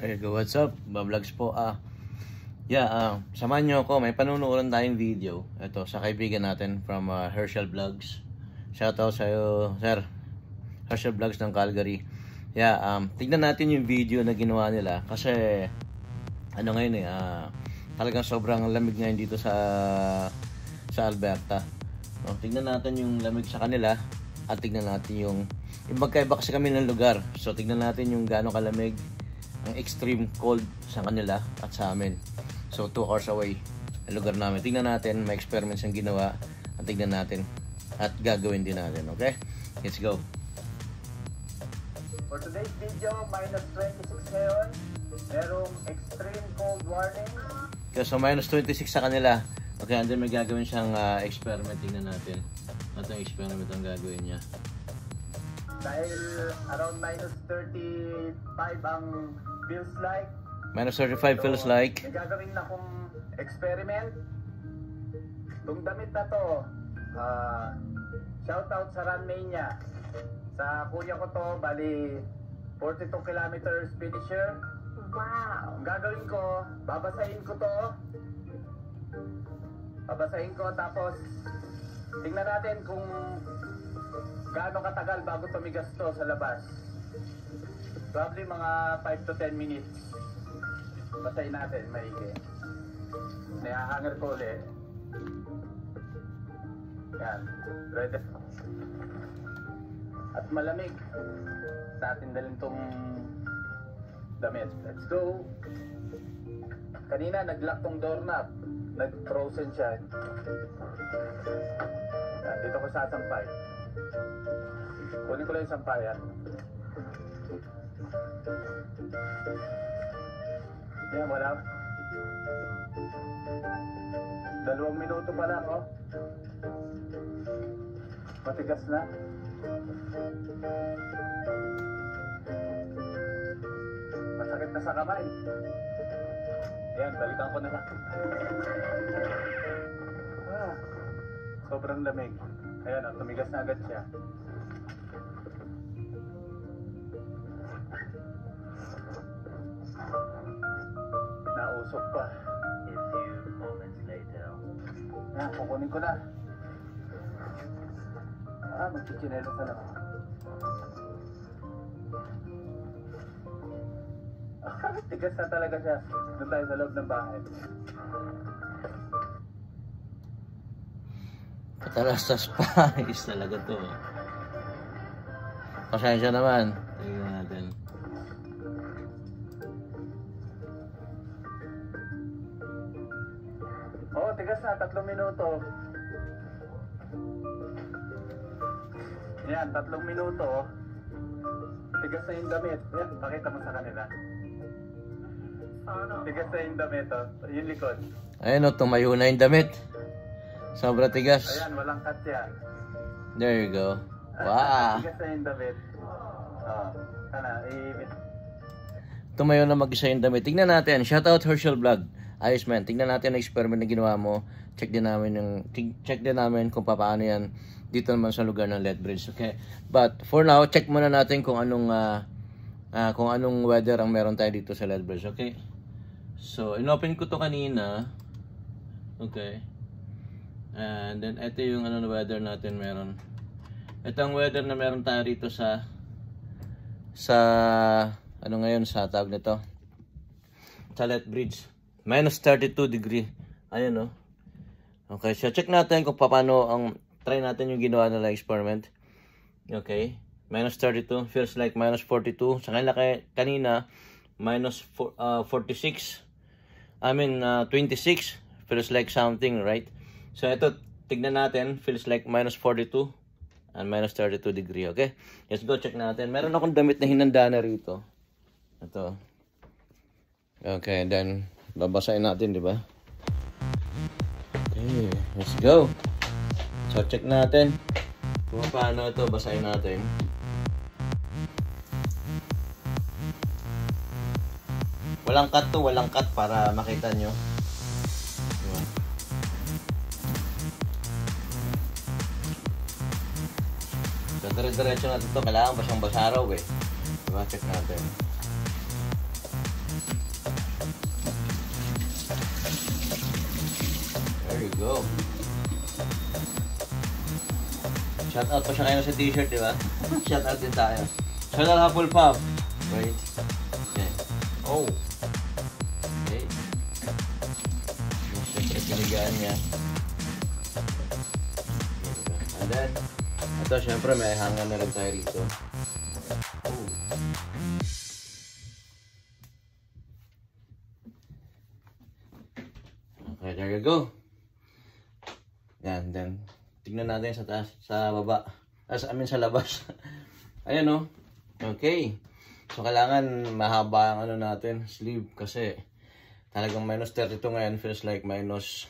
Hey, what's up? Vlogs po. Samahan nyo ako. May panunuoran tayong video. Ito, sa kaibigan natin from Herschel Vlogs. Shoutout sa'yo, sir. Herschel Vlogs ng Calgary. Tignan natin yung video na ginawa nila. Kasi, ngayon talagang sobrang lamig ngayon dito sa Alberta. No, tignan natin yung lamig sa kanila. At tignan natin yung magkaiba kasi kami ng lugar. So, tignan natin yung gaano kalamig ang extreme cold sa kanila at sa amin. So 2 hours away ang lugar namin. Tingnan natin, may experiments ang ginawa at tignan natin at gagawin din natin. Okay? Let's go. For today's video, minus 26 ngayon. Merong extreme cold warning. Okay, so minus 26 sa kanila. Okay, and then may gagawin siyang experiment. Tingnan natin. Atong experiment ang gagawin niya. Dahil around minus 35 ang feels like. Minus 35 feels like. May gagawin na akong experiment. Itong damit na to, shoutout sa Runmania. Sa kuya ko to, bali 42 kilometers finisher. Wow! Ang gagawin ko, babasahin ko to. Tapos tingnan natin kung gaano katagal bago tumigas to sa labas. Probably mga 5 to 10 minutes. Basahin natin, maigi. Nahahanger ko ulit. Yan. Ready. At malamig. Sa atin dalhin tong damit. Let's go. Kanina nag-lock tong doorknob. Nag-frozen siya. Yan, dito ko sasampay. Kunin ko lang yung sampayan. Yan, wala. 2 minuto pa lang, oh. Matigas na. Masakit na sa kamay. Yan, balikan ko na lang. Sobrang lamig. Ayan, oh, tumigas na agad siya. Nausok pa. A few moments later. Yan, kukunin ko na. Magchichinelas na lang. Tigas na talaga siya. Doon tayo sa loob ng bahay. Patalastas pa. Is talaga to. Pasensya naman. Tingnan natin. Oo, tigas na. 3 minuto. Yan, 3 minuto. Tigas na yung damit. Yan, pakita mo sa kanila. Tigas na yung damit, oh. Yung likod. Ayun, tumayo na yung damit. Sobra tigas. Ayan, walang cut yan. There you go. Wow. Tigas na yung damit. Tumayo na mag-isa yung damit. Tingnan natin. Shoutout Herschel Vlog. Ayos man. Tingnan natin ang experiment na ginawa mo. Check din namin kung paano yan dito naman sa lugar ng Lethbridge. Okay? But for now, check muna natin kung anong weather ang meron tayo dito sa Lethbridge. Okay? So, inopen ko to kanina. Okay? And then, ito yung weather natin meron. Ito ang weather na meron tayo rito sa ngayon, sa tawag nito. Sa Lethbridge. Minus 32 degree. Ayan, no? Okay, so check natin kung paano try natin yung ginawa nila experiment. Okay. Minus 32. Feels like minus 42. Sa kanina, minus 46. 26. Feels like something, right? So, ito, tignan natin. Feels like minus 42 and minus 32 degree, okay? Let's go check natin. Meron akong damit na hinanda na rito. Ito. Okay, then, babasahin natin, di ba? Okay, let's go. So, check natin kung paano ito. Basahin natin. Walang cut to, walang cut para makita nyo. Diba? So, dire-diretso natin ito. Kailangan pa siyang basaraw eh. Diba? Check natin. Go. Shoutout pa siya kayo sa t-shirt, di ba? Shoutout din tayo. Shoutout Hufflepuff. Wait. Okay. Oh. Okay. Siyempre, pinigaan niya. And then, ito, siyempre, may hangan na rin tayo rito. Oh. Okay, there you go. Yan, then, tignan natin sa taas, sa baba. Sa labas. Ayan, no? Okay. So, kailangan mahaba ang ano natin, sleeve. Kasi, talagang minus 32 ngayon. Feels like minus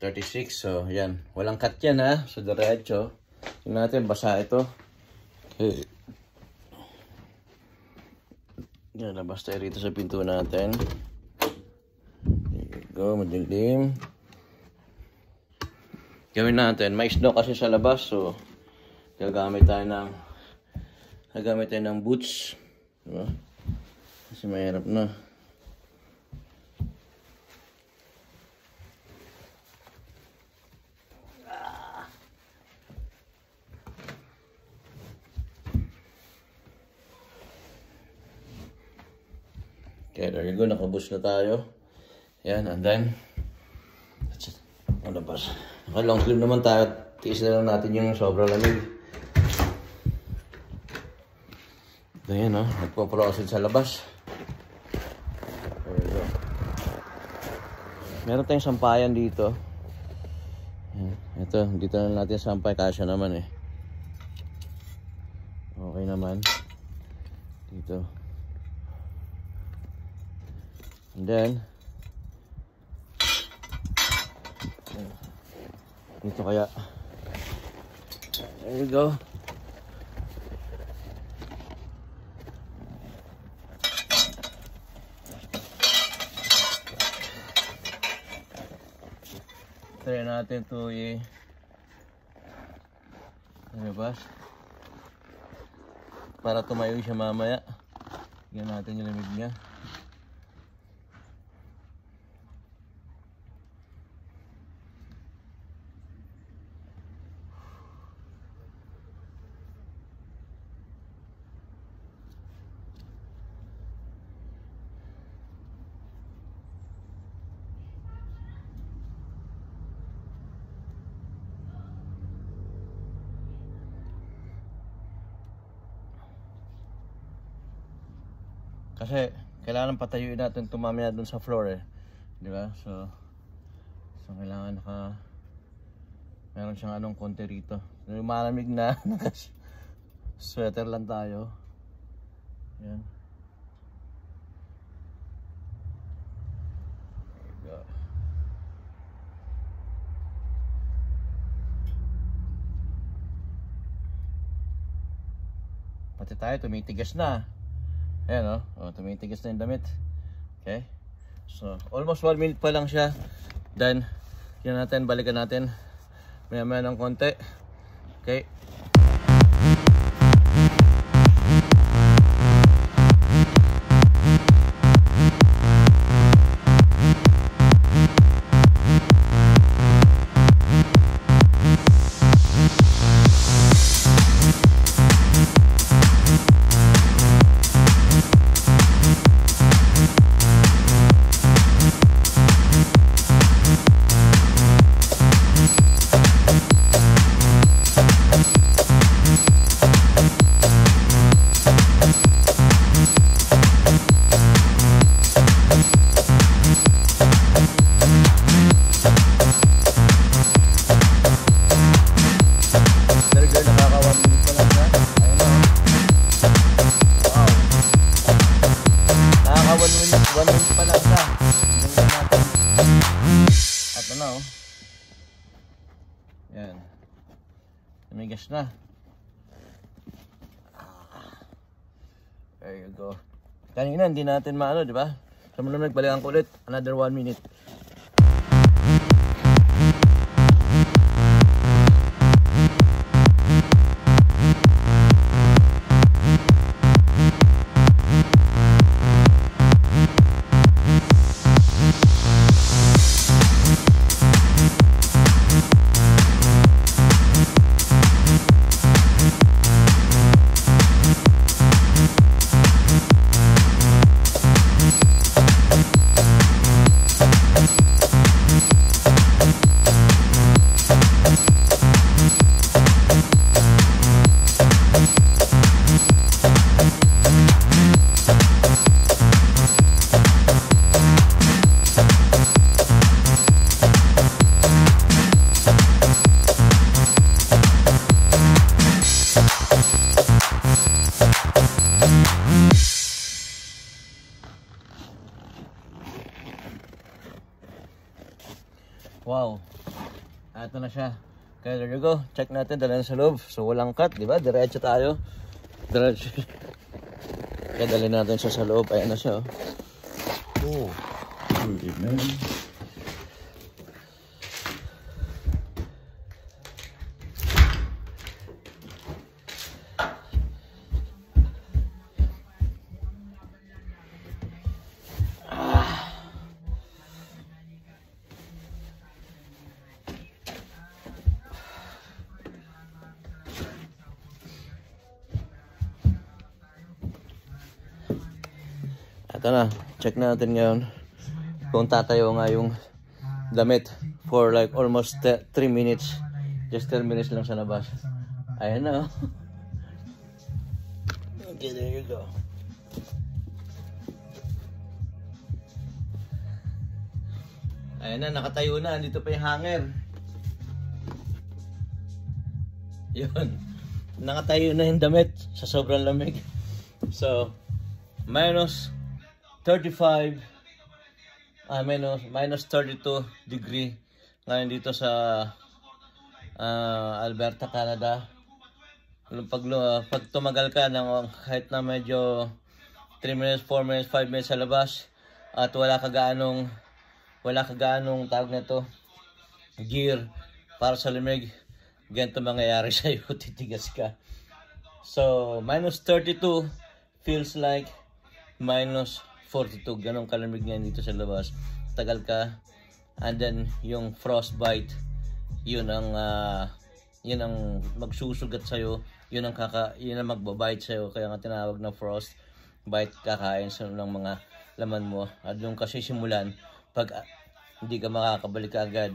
36. So, yan. Walang cut yan, ha? So, diretso. Tignan natin, basa ito. Okay. Yan, labas tayo rito sa pinto natin. Go, madilim. Gawin natin. May snow kasi sa labas, so gagamit tayo ng boots. Diba? Kasi mahirap na. Okay, there you go. Nakaboots na tayo. Yan, and then, that's it. Malabas. Naka-long sleeve naman tayo. Tiis na lang natin yung sobrang lamig. Ayan, no? Nagpo-proceed sa labas. There you go. Meron tayong sampayan dito. Yan. Ito, dito na natin sampay. Kasya naman eh. Okay naman. Dito. And then, dito kaya. There you go. Try natin ito ilabas. Para tumayo siya mamaya. Tignan natin yung lamig niya. Kasi kailangan patayuin natin tumamaya dun sa floor eh. Di ba? So kailangan meron siyang anong konti rito. So, malamig na. Sweater lang tayo. Yan. There you go. Pati tayo tumitigas na. Ayan o, tumitigas na yung damit. Okay. So, almost 1 minute pa lang siya. Then, yan natin, balikan natin. Maya-maya ng konti. Okay. Yan. Tumigas na. There you go. Kanina hindi natin maano, di ba? So muna nagbalikan ko ulit. Another 1 minute. Wow. Ito na siya. Kaya there you go. Check natin. Dala sa loob. So walang cut. Diba? Diretso tayo. Diretso. Kaya dali natin siya sa loob. Ayan na siya. Oh. Pretty man. Ito na, check natin ngayon kung tatayo nga yung damit for like almost 3 minutes. Just 10 minutes lang sa labas. Ayan na. Okay, there you go. Ayan na, nakatayo na. Dito pa yung hanger. Yun. Nakatayo na yung damit sa sobrang lamig. So, minus 35 minus 32 degree ngayon dito sa Alberta, Canada. Pag tumagal ka ng kahit na medyo 3 minutes, 4 minutes, 5 minutes sa labas at wala ka gaanong tawag nito gear para sa lamig, ganito mangyayari sa iyo. Titigas ka. So minus 32 feels like minus 42, ganong kalamig ngayon dito sa labas. Tagal ka, and then yung frostbite, yun ang magsusugat sa'yo, yun ang magbabite sa'yo, kaya nga tinawag na frostbite, kakain sa ng mga laman mo. At yung kasi simulan pag hindi ka makakabalik agad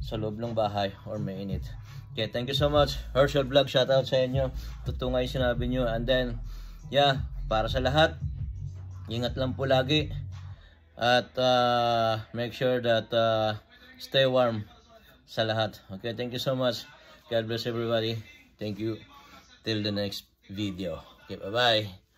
sa loob ng bahay or mainit. Okay, thank you so much, Herschel Vlog, shoutout sa inyo. Totoo nga yung sinabi nyo. And then, yeah, para sa lahat, ingat lang po lagi at make sure that stay warm sa lahat. Okay, thank you so much. God bless everybody. Thank you. Till the next video. Okay, bye-bye.